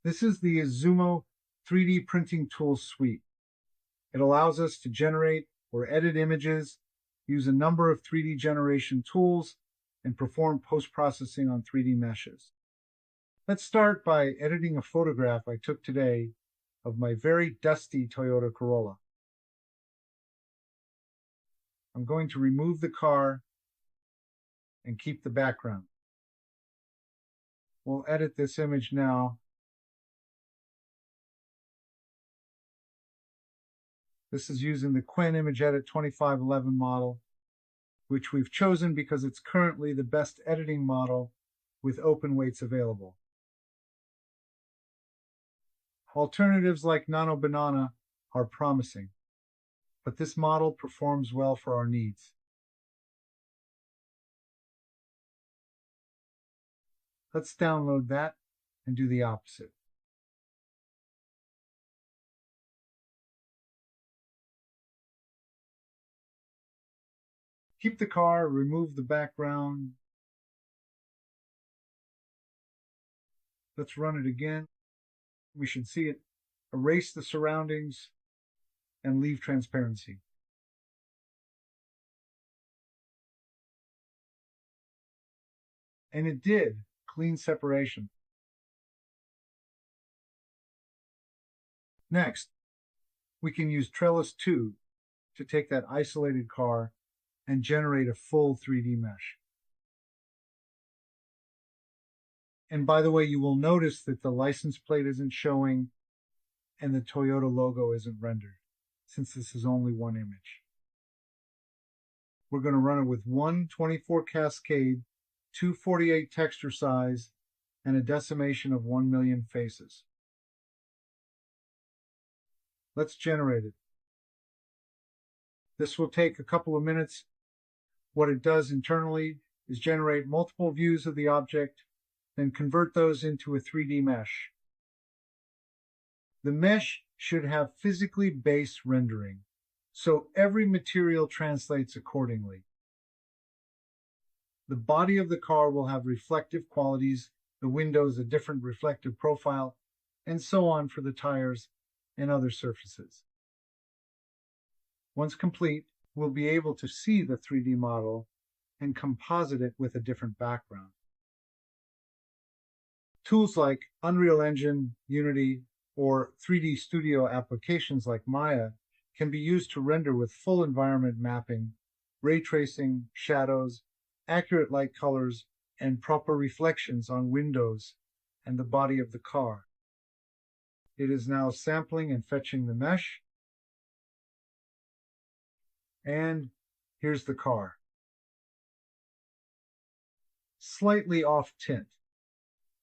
This is the Azumo 3D printing tools suite. It allows us to generate or edit images, use a number of 3D generation tools, and perform post-processing on 3D meshes. Let's start by editing a photograph I took today of my very dusty Toyota Corolla. I'm going to remove the car and keep the background. We'll edit this image now. This is using the Qwen Image Edit 2511 model, which we've chosen because it's currently the best editing model with open weights available. Alternatives like Nano Banana are promising, but this model performs well for our needs. Let's download that and do the opposite. Keep the car, remove the background. Let's run it again. We should see it. Erase the surroundings and leave transparency. And it did. Clean separation. Next, we can use Trellis 2 to take that isolated car and generate a full 3D mesh. And by the way, you will notice that the license plate isn't showing and the Toyota logo isn't rendered, since this is only one image. We're going to run it with one 24 cascade, 248 texture size, and a decimation of 1 million faces. Let's generate it. This will take a couple of minutes. What it does internally is generate multiple views of the object, then convert those into a 3D mesh. The mesh should have physically based rendering, so every material translates accordingly. The body of the car will have reflective qualities, the windows a different reflective profile, and so on for the tires and other surfaces. Once complete, we'll be able to see the 3D model and composite it with a different background. Tools like Unreal Engine, Unity, or 3D Studio applications like Maya can be used to render with full environment mapping, ray tracing, shadows, accurate light colors, and proper reflections on windows and the body of the car. It is now sampling and fetching the mesh. And here's the car. Slightly off tint,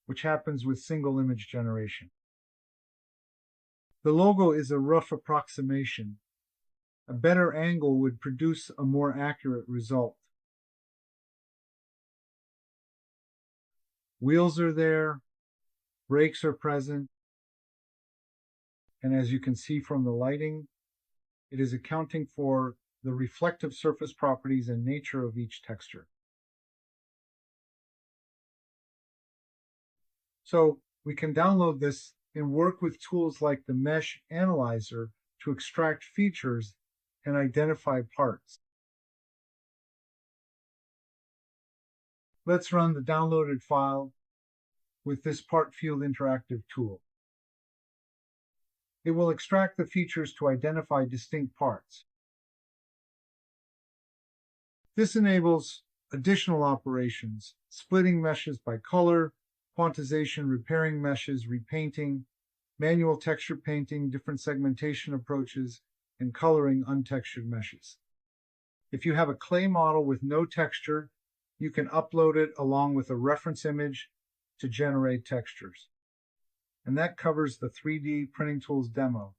which happens with single image generation. The logo is a rough approximation. A better angle would produce a more accurate result. Wheels are there, brakes are present, and as you can see from the lighting, it is accounting for the reflective surface properties and nature of each texture. So we can download this and work with tools like the Mesh Analyzer to extract features and identify parts. Let's run the downloaded file with this Part Field Interactive tool. It will extract the features to identify distinct parts. This enables additional operations, splitting meshes by color, quantization, repairing meshes, repainting, manual texture painting, different segmentation approaches, and coloring untextured meshes. If you have a clay model with no texture, you can upload it along with a reference image to generate textures. And that covers the 3D Printing Tools demo.